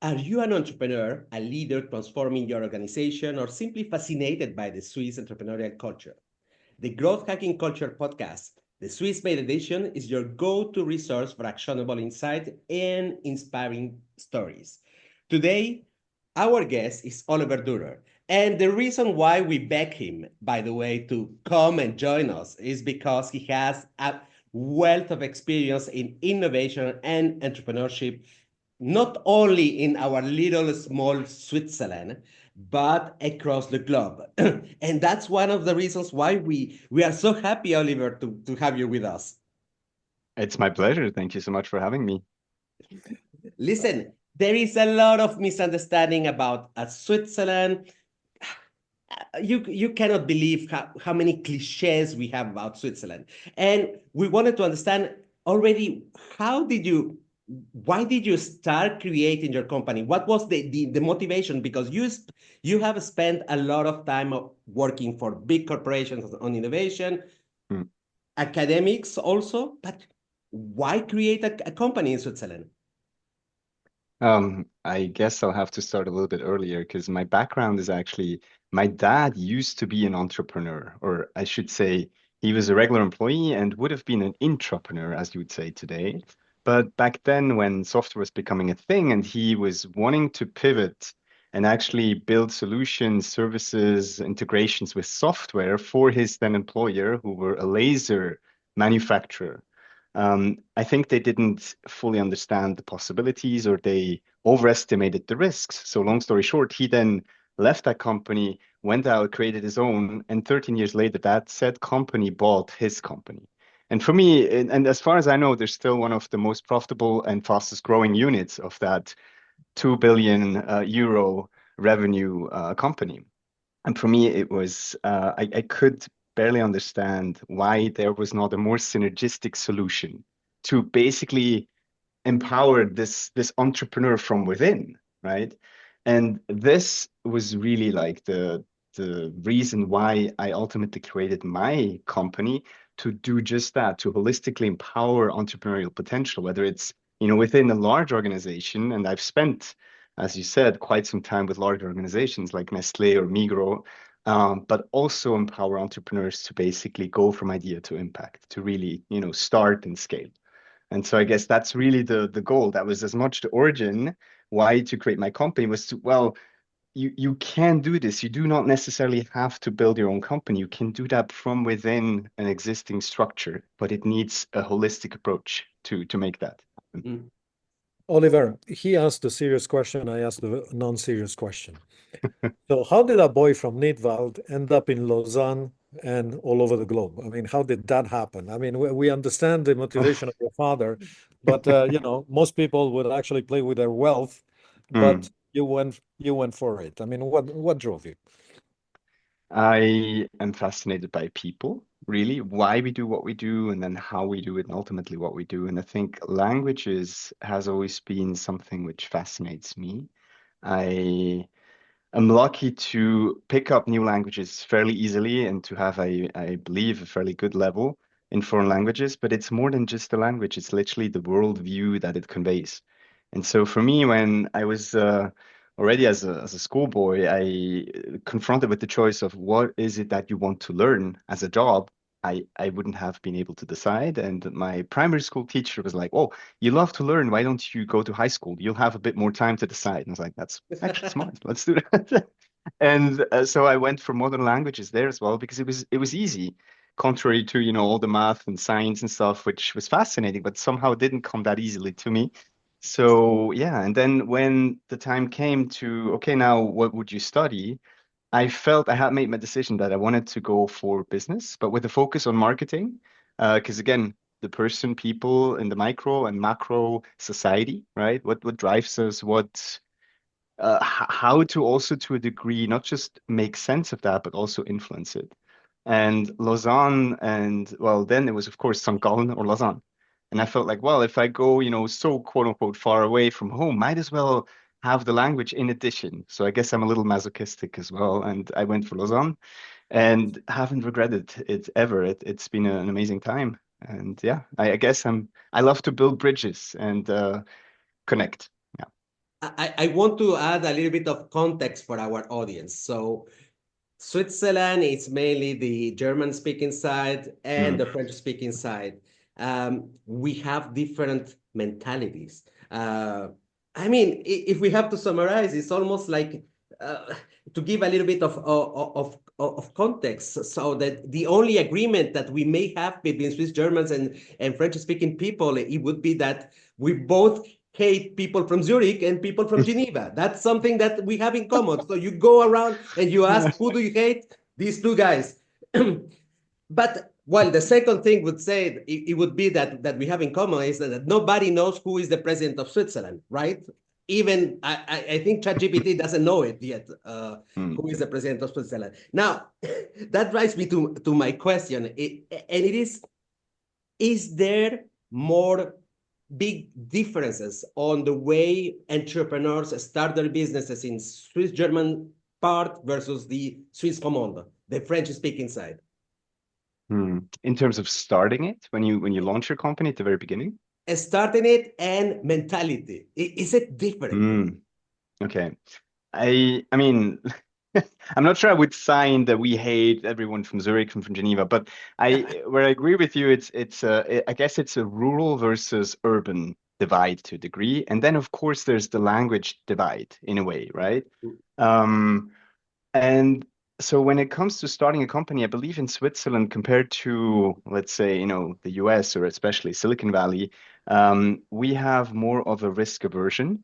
Are you an entrepreneur, a leader transforming your organization, or simply fascinated by the Swiss entrepreneurial culture? The Growth Hacking Culture podcast, the Swiss made edition, is your go to resource for actionable insight and inspiring stories. Today, our guest is Oliver Durrer. And the reason why we beg him, by the way, to come and join us is because he has a wealth of experience in innovation and entrepreneurship, not only in our little small Switzerland, but across the globe. And that's one of the reasons why we are so happy, Oliver, to have you with us. It's my pleasure. Thank you so much for having me. Listen, there is a lot of misunderstanding about Switzerland. You cannot believe how many cliches we have about Switzerland. And we wanted to understand already, how did you why did you start creating your company? What was the motivation? Because you have spent a lot of time working for big corporations on innovation, Mm. academics also, but why create a company in Switzerland? I guess I'll have to start a little bit earlier because my background is actually my dad used to be an entrepreneur, or I should say, he was a regular employee and would have been an intrapreneur, as you would say today. But back then, when software was becoming a thing and he was wanting to pivot and actually build solutions, services, integrations with software for his then employer, who were a laser manufacturer. I think they didn't fully understand the possibilities or they overestimated the risks. So, long story short, he then left that company, went out, created his own, and 13 years later, that said company bought his company. And for me, and as far as I know, they're still one of the most profitable and fastest growing units of that 2 billion euro revenue company. And for me, it was, I could barely understand why there was not a more synergistic solution to basically empower this entrepreneur from within, right? And this was really like the reason why I ultimately created my company to do just that, to holistically empower entrepreneurial potential, whether it's, within a large organization. And I've spent, as you said, quite some time with large organizations like Nestle or Migros, but also empower entrepreneurs to basically go from idea to impact, to really, start and scale. And so I guess that's really the goal. That was as much the origin why to create my company was to, well, you can do this. You do not necessarily have to build your own company. You can do that from within an existing structure, but it needs a holistic approach to make that happen. Mm. Oliver, he asked the serious question, I asked the non-serious question. So how did a boy from Nidwald end up in Lausanne and all over the globe? I mean, how did that happen? I mean, we understand the motivation of your father, but most people would actually play with their wealth, but Mm. you went for it. I mean, what drove you? I am fascinated by people, really, why we do what we do, and then how we do it, and ultimately what we do. And I think languages has always been something which fascinates me. I'm lucky to pick up new languages fairly easily and to have, I believe, a fairly good level in foreign languages. But it's more than just the language, it's literally the worldview that it conveys. And so for me, when I was already as a schoolboy, I confronted with the choice of what is it that you want to learn as a job. I wouldn't have been able to decide. And my primary school teacher was like, "Oh, you love to learn. Why don't you go to high school? You'll have a bit more time to decide." And I was like, "That's actually smart. Let's do that." And so I went for modern languages there as well because it was easy, contrary to all the math and science and stuff, which was fascinating, but somehow didn't come that easily to me. So yeah, and then when the time came to, okay, now what would you study? I felt I had made my decision that I wanted to go for business, but with a focus on marketing. Because again, the person, people in the micro and macro society, right? What drives us, how to also to a degree, not just make sense of that, but also influence it. And Lausanne, and well, then it was of course St. Gallen or Lausanne. And I felt like, well, if I go, so quote unquote far away from home, might as well have the language in addition. So I guess I'm a little masochistic as well. And I went for Lausanne and haven't regretted it ever. It's been an amazing time. And yeah, I guess I love to build bridges and connect. Yeah. I want to add a little bit of context for our audience. So Switzerland is mainly the German-speaking side and the French-speaking side. We have different mentalities. I mean, if we have to summarize, it's almost like uh, to give a little bit of context, so that the only agreement that we may have between Swiss Germans and French-speaking people, it would be that we both hate people from Zurich and people from Geneva. That's something that we have in common. So you go around and you ask, who do you hate? These two guys. But well, the second thing would say it would be that we have in common is that nobody knows who is the president of Switzerland, right? Even I think ChatGPT doesn't know it yet. Who is the president of Switzerland? Now, that drives me to my question, and it is there more big differences on the way entrepreneurs start their businesses in Swiss German part versus the Swiss romande, the French speaking side? In terms of starting it, when you launch your company at the very beginning? Starting it and mentality. Is it different? Okay. I mean, I'm not sure I would sign that we hate everyone from Zurich and from Geneva, but where I agree with you, I guess it's a rural versus urban divide to a degree, and then of course there's the language divide in a way, right? And so when it comes to starting a company, I believe in Switzerland compared to, let's say, the US or especially Silicon Valley, we have more of a risk aversion,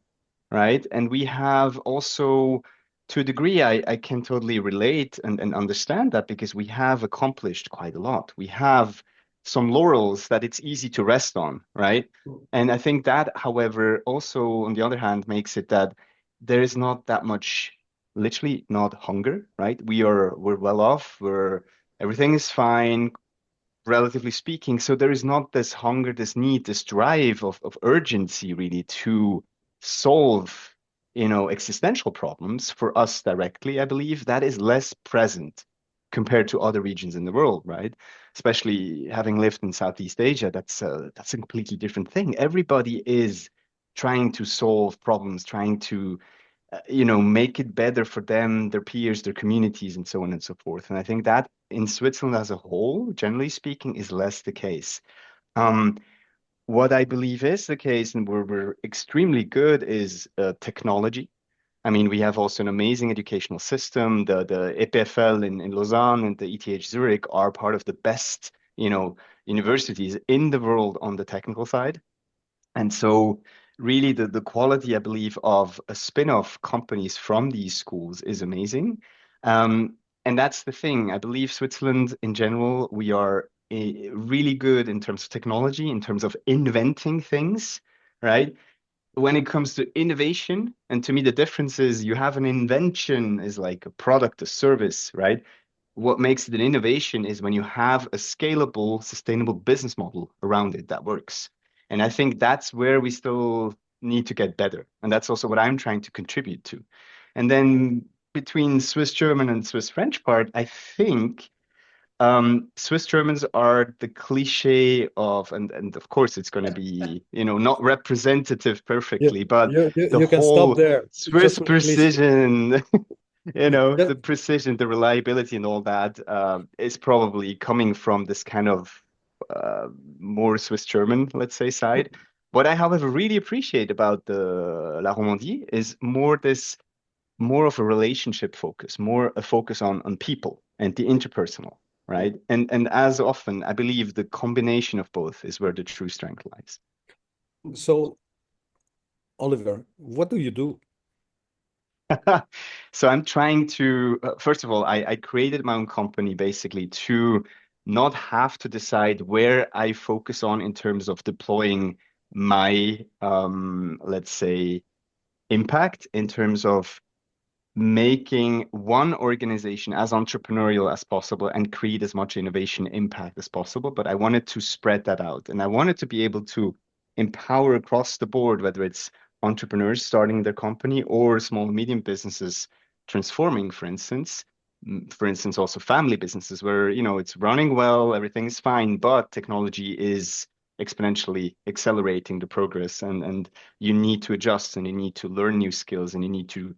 right? And we have also, to a degree, I can totally relate and understand that because we have accomplished quite a lot. We have some laurels that it's easy to rest on, right? And I think that, however, also on the other hand, makes it that there is not that much, literally not hunger, right? We're well off, everything is fine, relatively speaking. So there is not this hunger, this need, this drive of urgency really to solve, existential problems for us directly. I believe that is less present compared to other regions in the world, right? Especially having lived in Southeast Asia, that's a completely different thing. Everybody is trying to solve problems, trying to make it better for them, their peers, their communities, and so on and so forth. And I think that in Switzerland as a whole, generally speaking, is less the case. What I believe is the case, and we're extremely good, is technology. I mean, we have also an amazing educational system. The EPFL in Lausanne and the ETH Zurich are part of the best, universities in the world on the technical side. And so really the quality, I believe, of a spin-off companies from these schools is amazing. And that's the thing. I believe Switzerland in general, we are really good in terms of technology, in terms of inventing things, right? When it comes to innovation, and to me, the difference is you have an invention is like a product, a service, right? What makes it an innovation is when you have a scalable, sustainable business model around it that works. And I think that's where we still need to get better. And that's also what I'm trying to contribute to. And then between Swiss German and Swiss French part, I think Swiss Germans are the cliche of, and of course it's going to be, not representative perfectly, but the You can stop whole there. Swiss Just with cliche. precision, Yeah. the precision, the reliability, and all that is probably coming from this kind of more Swiss German, let's say, side. What I, however, really appreciate about the La Romandie is more of a relationship focus, more a focus on people and the interpersonal, right? And as often, I believe the combination of both is where the true strength lies. So, Oliver, what do you do? So I'm trying to, first of all, I created my own company basically to not have to decide where I focus on in terms of deploying my, let's say, impact in terms of making one organization as entrepreneurial as possible and create as much innovation impact as possible. But I wanted to spread that out and I wanted to be able to empower across the board, whether it's entrepreneurs starting their company or small and medium businesses transforming, for instance. For instance, also family businesses where, it's running well, everything's fine, but technology is exponentially accelerating the progress, and you need to adjust, and you need to learn new skills, and you need to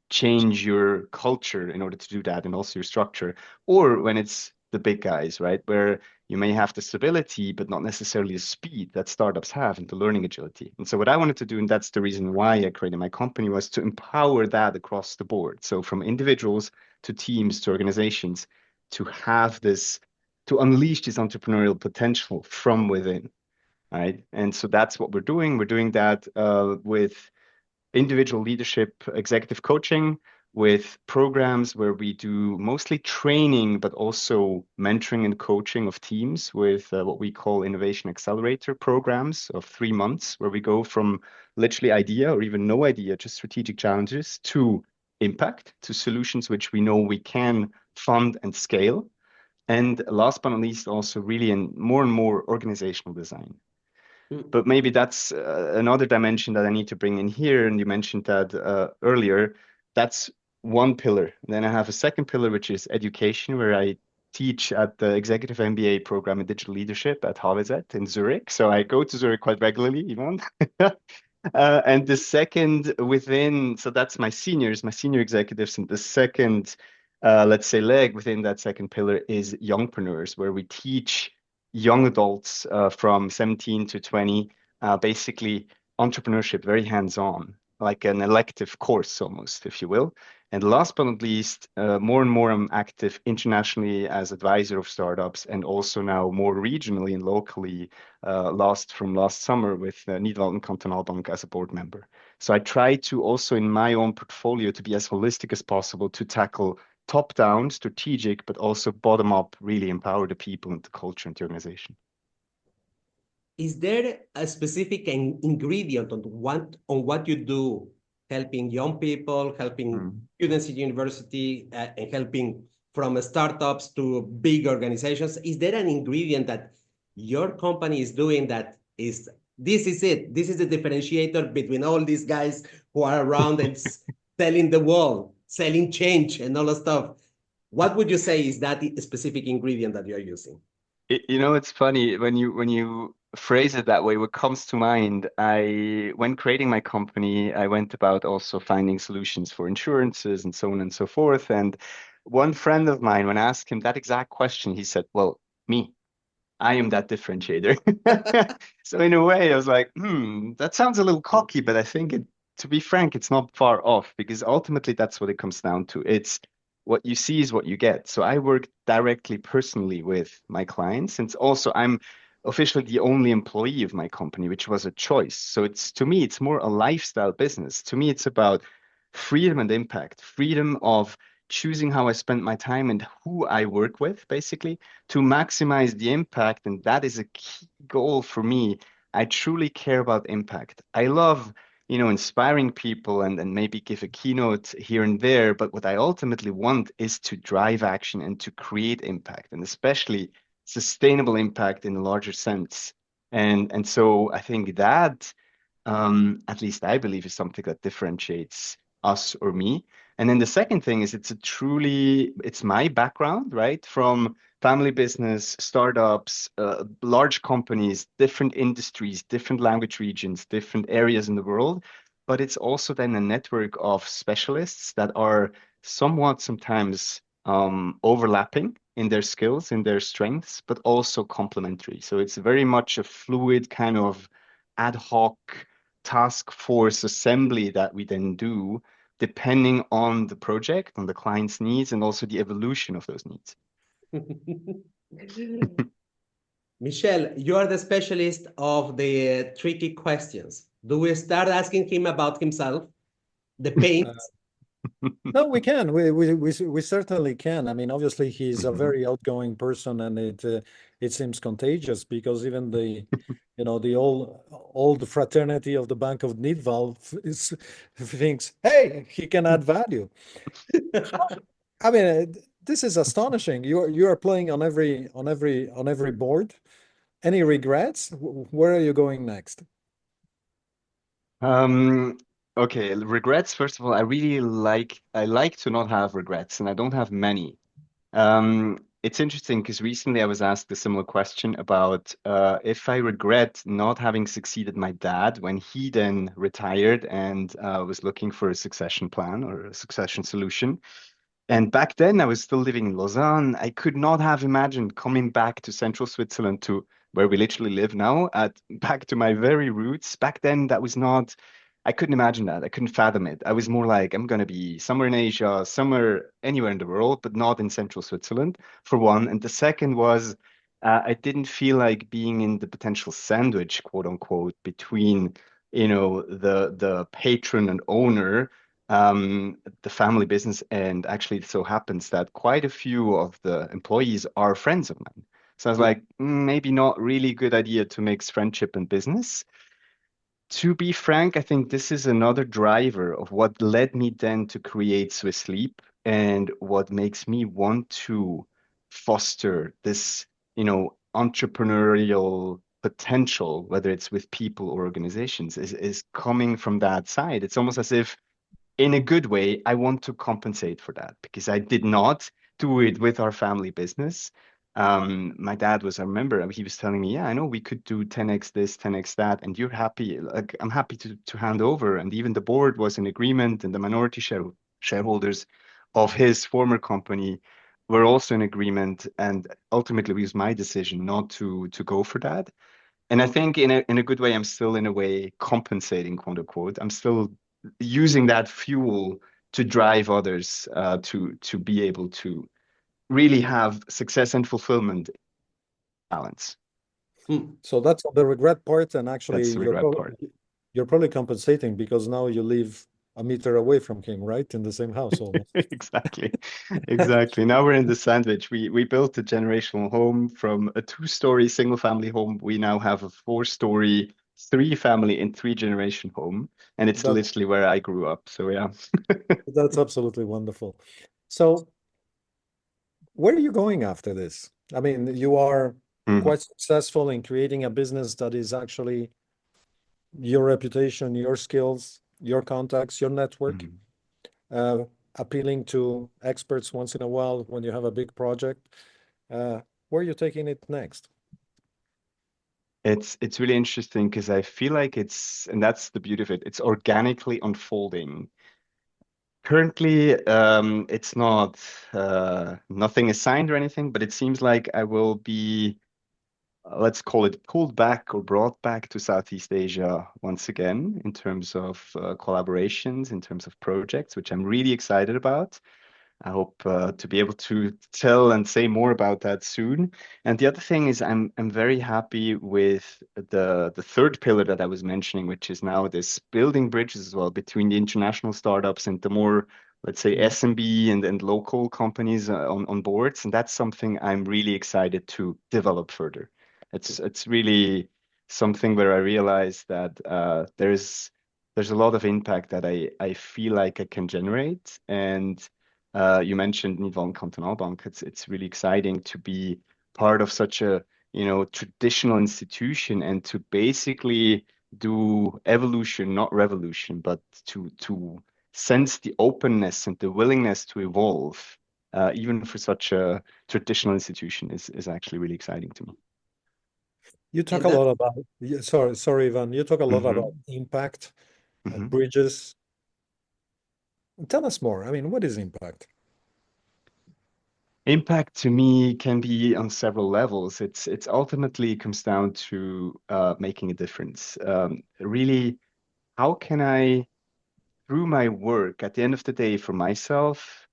change your culture in order to do that, and also your structure. Or when it's the big guys, right, where you may have the stability, but not necessarily the speed that startups have and the learning agility. And so what I wanted to do, and that's the reason why I created my company, was to empower that across the board. So from individuals to teams to organizations, to have this, to unleash this entrepreneurial potential from within, right? And so that's what we're doing. We're doing that with individual leadership, executive coaching, with programs where we do mostly training, but also mentoring and coaching of teams with what we call innovation accelerator programs of 3 months, where we go from literally idea or even no idea, just strategic challenges, to impact, to solutions which we know we can fund and scale. And last but not least, also really in more and more organizational design. But maybe that's another dimension that I need to bring in here. And you mentioned that earlier. That's one pillar. Then I have a second pillar, which is education, where I teach at the executive MBA program in digital leadership at HWZ in Zurich. So I go to Zurich quite regularly, Ivan. And the second within, so that's my seniors, my senior executives. And the second, let's say, leg within that second pillar is youngpreneurs, where we teach young adults from 17 to 20, basically entrepreneurship, very hands-on, like an elective course almost, if you will. And last but not least, more and more I'm active internationally as advisor of startups, and also now more regionally and locally, from last summer with Nidwalden Kantonalbank as a board member. So I try to also in my own portfolio to be as holistic as possible to tackle top-down, strategic, but also bottom-up, really empower the people and the culture and the organization. Is there a specific ingredient on what you do, helping young people, helping students in university, and helping from startups to big organizations? Is there an ingredient that your company is doing that is, this is it, this is the differentiator between all these guys who are around and selling the world, selling change and all that stuff? What would you say is that specific ingredient that you're using? It's funny when you phrase it that way. What comes to mind, when creating my company, I went about also finding solutions for insurances and so on and so forth. And one friend of mine, when I asked him that exact question, he said, "Well, me, I am that differentiator." So in a way, I was like, that sounds a little cocky, but I think to be frank, it's not far off, because ultimately that's what it comes down to. It's what you see is what you get. So I work directly, personally with my clients, and also I'm officially the only employee of my company, which was a choice. So to me, it's more a lifestyle business. To me, it's about freedom and impact, freedom of choosing how I spend my time and who I work with, basically, to maximize the impact. And that is a key goal for me. I truly care about impact. I love, inspiring people and maybe give a keynote here and there. But what I ultimately want is to drive action and to create impact, and especially sustainable impact in a larger sense. And so I think that, at least I believe, is something that differentiates us or me. And then the second thing is it's my background, right? From family business, startups, large companies, different industries, different language regions, different areas in the world. But it's also then a network of specialists that are somewhat sometimes overlapping in their skills, in their strengths, but also complementary. So it's very much a fluid kind of ad hoc task force assembly that we then do, depending on the project, on the client's needs, and also the evolution of those needs. Michelle, you are the specialist of the tricky questions. Do we start asking him about himself, the pain? No, we can. We certainly can. I mean, obviously, he's a very outgoing person, and it seems contagious, because even the old fraternity of the Bank of Nidwald thinks, hey, he can add value. I mean, this is astonishing. You are playing on every board. Any regrets? Where are you going next? Okay, regrets. First of all, I like to not have regrets, and I don't have many. it's interesting because recently I was asked a similar question about if I regret not having succeeded my dad when he then retired and was looking for a succession plan or a succession solution. And back then, I was still living in Lausanne. I could not have imagined coming back to central Switzerland, to where we literally live now, back to my very roots. Back then, that was not, I couldn't imagine that. I couldn't fathom it. I was more like, I'm going to be somewhere in Asia, somewhere, anywhere in the world, but not in central Switzerland, for one. And the second was, I didn't feel like being in the potential sandwich, quote unquote, between, the patron and owner, the family business. And actually, it so happens that quite a few of the employees are friends of mine. So I was like, maybe not really good idea to mix friendship and business. To be frank, I think this is another driver of what led me then to create SwissLeap and what makes me want to foster this, entrepreneurial potential, whether it's with people or organizations, is coming from that side. It's almost as if in a good way, I want to compensate for that because I did not do it with our family business. My dad was, I remember he was telling me, yeah, I know we could do 10x this, 10x that, and you're happy. Like, I'm happy to hand over. And even the board was in agreement, and the minority shareholders of his former company were also in agreement. And ultimately, it was my decision not to go for that. And I think in a good way, I'm still in a way compensating, quote unquote. I'm still using that fuel to drive others to be able to really have success and fulfillment balance. So that's the regret part, and actually That's the regret part. you're probably compensating because now you live a meter away from him, right? In the same house almost. Exactly. Exactly. Now we're in the sandwich. We built a generational home from a 2-story single family home. We now have a 4-story, 3-family and 3-generation home. And it's That literally where I grew up. So yeah. that's absolutely wonderful. So where are you going after this? I mean, you are Mhm. quite successful in creating a business that is actually your reputation, your skills, your contacts, your network, Mhm. appealing to experts once in a while when you have a big project. Where are you taking it next? It's really interesting because I feel like and that's the beauty of it, it's organically unfolding. Currently, it's not nothing is signed or anything, but it seems like I will be, let's call it pulled back or brought back to Southeast Asia once again in terms of collaborations, in terms of projects, which I'm really excited about. I hope to be able to tell and say more about that soon. And the other thing is, I'm very happy with the third pillar that I was mentioning, which is now this building bridges as well between the international startups and the more, let's say, SMB and local companies on boards. And that's something I'm really excited to develop further. It's really something where I realize that there's a lot of impact that I feel like I can generate. And you mentioned Nidwalden Kantonalbank. It's really exciting to be part of such a, traditional institution and to basically do evolution, not revolution, but to sense the openness and the willingness to evolve, even for such a traditional institution is actually really exciting to me. You talk And a that lot about, sorry, Ivan. You talk a lot about Hmm. impact, Hmm. bridges. Tell us more. I mean, what is impact? Impact to me can be on several levels. It's ultimately comes down to making a difference. Really, how can I, through my work, at the end of the day, for myself,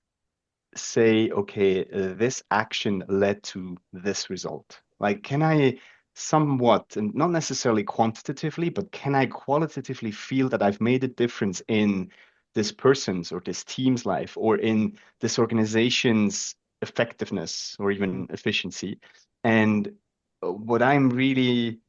say, okay, this action led to this result? Like, can I somewhat, and not necessarily quantitatively, but can I qualitatively feel that I've made a difference in this person's or this team's life or in this organization's effectiveness or even efficiency? And what I'm really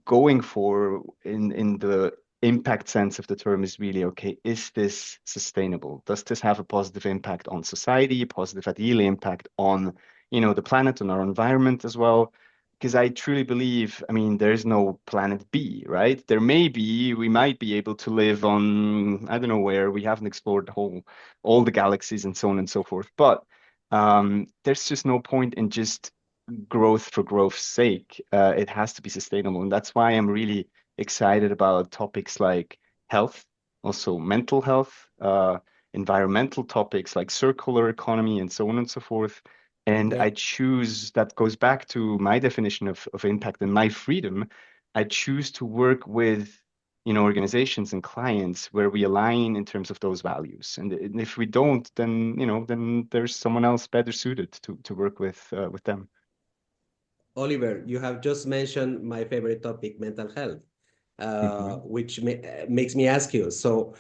going for in the impact sense of the term is really, okay, is this sustainable? Does this have a positive impact on society, positive ideally impact on, the planet, on our environment as well? Because I truly believe, I mean, there is no planet B, right? We might be able to live on, I don't know where, we haven't explored all the galaxies and so on and so forth. But there's just no point in just growth for growth's sake. It has to be sustainable. And that's why I'm really excited about topics like health, also mental health, environmental topics like circular economy, and so on and so forth. And Yeah. I choose, that goes back to my definition of impact and my freedom. I choose to work with organizations and clients where we align in terms of those values. And if we don't, then then there's someone else better suited to work with them. Oliver, you have just mentioned my favorite topic, mental health, Hmm. which makes me ask you. So,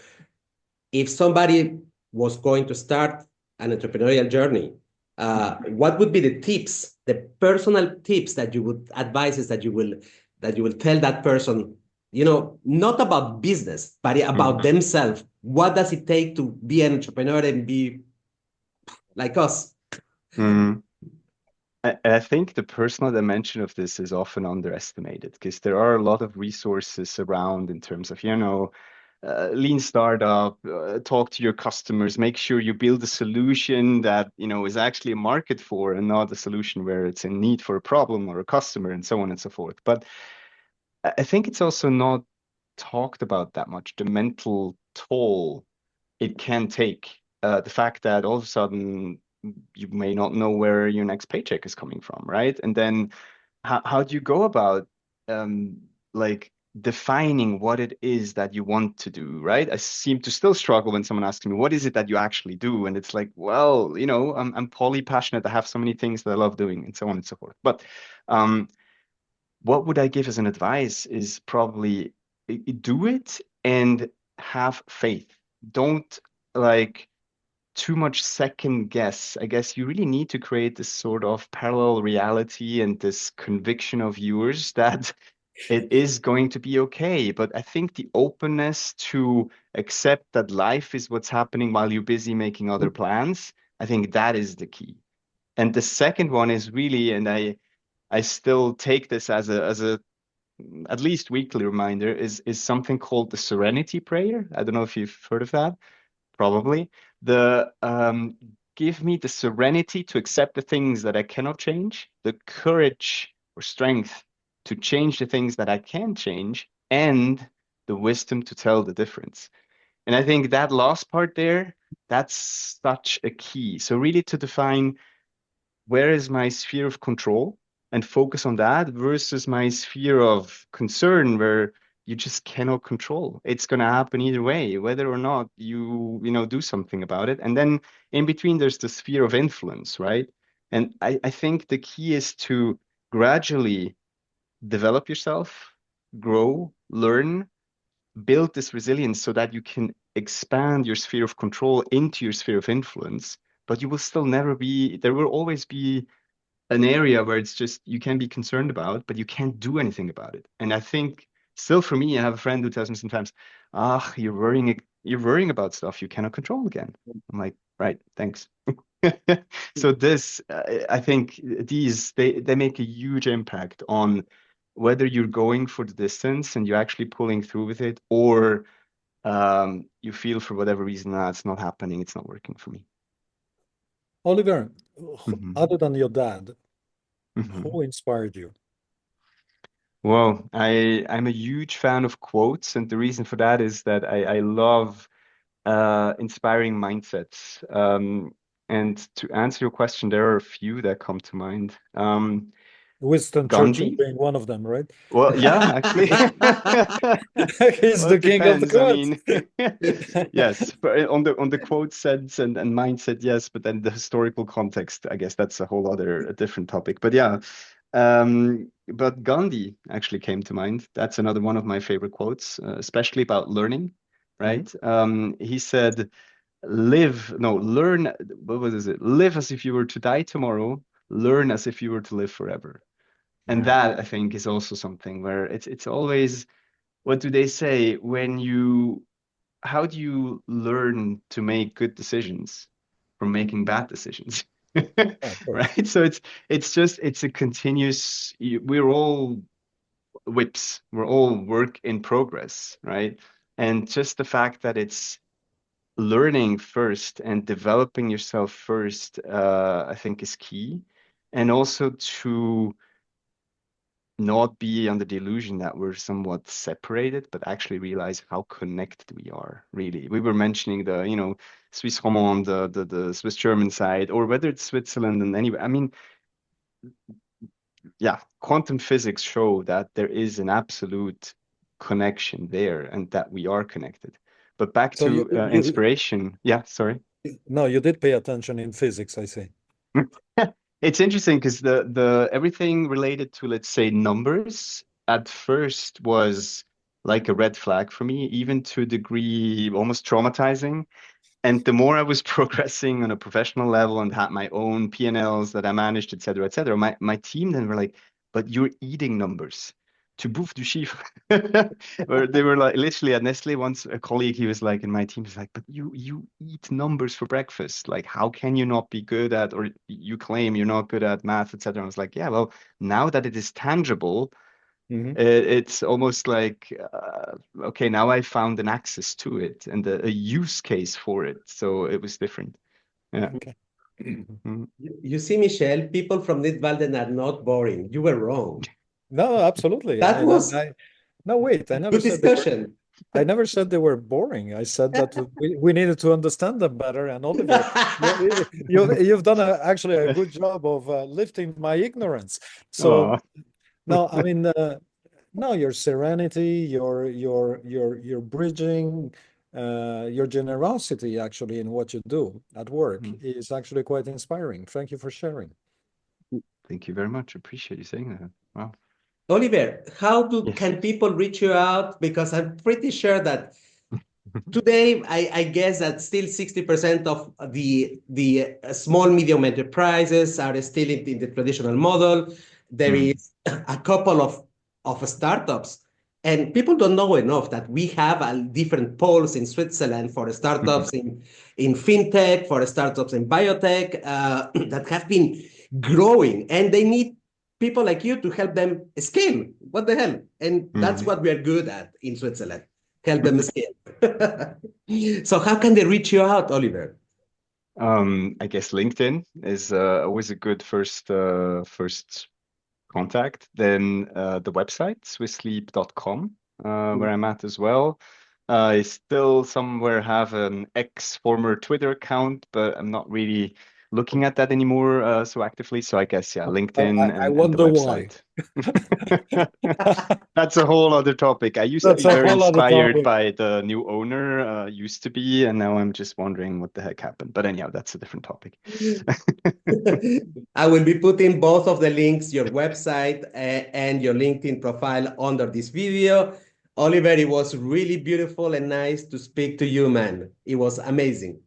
if somebody was going to start an entrepreneurial journey, what would be the tips, the personal tips that you would advices that you will tell that person, not about business, but about Hmm. themselves? What does it take to be an entrepreneur and be like us? Hmm. I think the personal dimension of this is often underestimated because there are a lot of resources around in terms of, lean startup, talk to your customers, make sure you build a solution that, is actually a market for and not a solution where it's in need for a problem or a customer and so on and so forth. But I think it's also not talked about that much, the mental toll it can take. The fact that all of a sudden you may not know where your next paycheck is coming from, right? And then how do you go about um, like defining what it is that you want to do, right? I seem to still struggle when someone asks me, what is it that you actually do? And it's like, well, I'm poly passionate. I have so many things that I love doing and so on and so forth. But um, what would I give as an advice is probably do it and have faith. Don't like too much second guess. I guess you really need to create this sort of parallel reality and this conviction of yours that it is going to be okay. But I think the openness to accept that life is what's happening while you're busy making other plans, I think that is the key. And the second one is really, and I still take this as a at least weekly reminder, is something called the Serenity Prayer. I don't know if you've heard of that. Probably. The give me the serenity to accept the things that I cannot change, the courage or strength to change the things that I can change, and the wisdom to tell the difference. And I think that last part there, that's such a key. So really to define where is my sphere of control and focus on that versus my sphere of concern where you just cannot control. It's going to happen either way, whether or not you do something about it. And then in between, there's the sphere of influence, right? And I think the key is to gradually develop yourself, grow, learn, build this resilience so that you can expand your sphere of control into your sphere of influence. But you will still never be, there will always be an area where it's just you can be concerned about, but you can't do anything about it. And I think still for me, I have a friend who tells me sometimes, ah, you're worrying about stuff you cannot control again. I'm like, right, thanks. So this, I think these they make a huge impact on whether you're going for the distance and you're actually pulling through with it, or you feel for whatever reason that's not happening, it's not working for me. Oliver, Hmm. other than your dad, Hmm. who inspired you? Well, I'm a huge fan of quotes, and the reason for that is that I love inspiring mindsets. And to answer your question, there are a few that come to mind. Winston Churchill Gandhi. being one of them, right? Well, yeah, actually. He's Well, the it king of the depends. I quotes. mean, yes, but on the quote sense and mindset, yes, but then the historical context, I guess that's a different topic. But yeah, but Gandhi actually came to mind. That's another one of my favorite quotes, especially about learning, Mhm. right? He said, "Live, no, learn. What was it? Live as if you were to die tomorrow. Learn as if you were to live forever." And Yeah. that I think is also something where it's always, what do they say when you how do you learn to make good decisions from making bad decisions? Yeah, of course. Right? So it's a continuous, we're all whips, we're all work in progress, right? And just the fact that learning first and developing yourself first, I think is key. And also to not be under the illusion that we're somewhat separated, but actually realize how connected we are, really. We were mentioning the, Swiss Romand, the Swiss German side, or whether it's Switzerland and anywhere. I mean, yeah, quantum physics show that there is an absolute connection there and that we are connected. But back So to inspiration. Yeah, sorry. no, you did pay attention in physics, I see. It's interesting because the everything related to, let's say, numbers at first was like a red flag for me, even to a degree almost traumatizing. And the more I was progressing on a professional level and had my own P&Ls that I managed, et cetera, my team then were like, but you're eating numbers. Tu bouffes du chiffre. Or they were like, literally at Nestle once, a colleague, he was like, in my team, was like, but you eat numbers for breakfast. Like, how can you not be good at, or you claim you're not good at math, et cetera. I was like, yeah, well, now that it is tangible, it's almost like, okay, now I found an access to it and a use case for it. So it was different. Yeah. Okay. You see, Michel, people from Nidwalden are not boring. You were wrong. No, absolutely. That was No, wait, I never good said they were, discussion. I never said they were boring. I said that we needed to understand them better. And Oliver, you've done actually a good job of lifting my ignorance. So Aw. no, I mean, no, your serenity, your bridging, your generosity actually in what you do at work is actually quite inspiring. Thank you for sharing. Thank you very much. Appreciate you saying that. Wow. Oliver, how Yes. can people reach you out? Because I'm pretty sure that today, I guess that still 60% of the small, medium enterprises are still in the traditional model. There is a couple of startups, and people don't know enough that we have a different poles in Switzerland for startups in fintech, for startups in biotech that have been growing, and they need people like you to help them scale. What the hell? And that's what we are good at in Switzerland. Help them scale. So how can they reach you out, Oliver? I guess LinkedIn is always a good first contact. Then the website, SwissLeap.com, where I'm at as well. I still somewhere have an former Twitter account, but I'm not really looking at that anymore so actively. So I guess, yeah, LinkedIn I and the wonder why. website. That's a whole other topic. I used to That's be a very whole other inspired topic. by the new owner, used to be, and now I'm just wondering what the heck happened. But anyhow, that's a different topic. I will be putting both of the links, your website and your LinkedIn profile under this video. Oliver, it was really beautiful and nice to speak to you, man. It was amazing.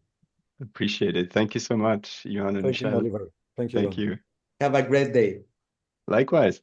Appreciate it. Thank you so much, Johan and Thank you, Michelle. Oliver. Thank you, Thank Don. you. Have a great day. Likewise.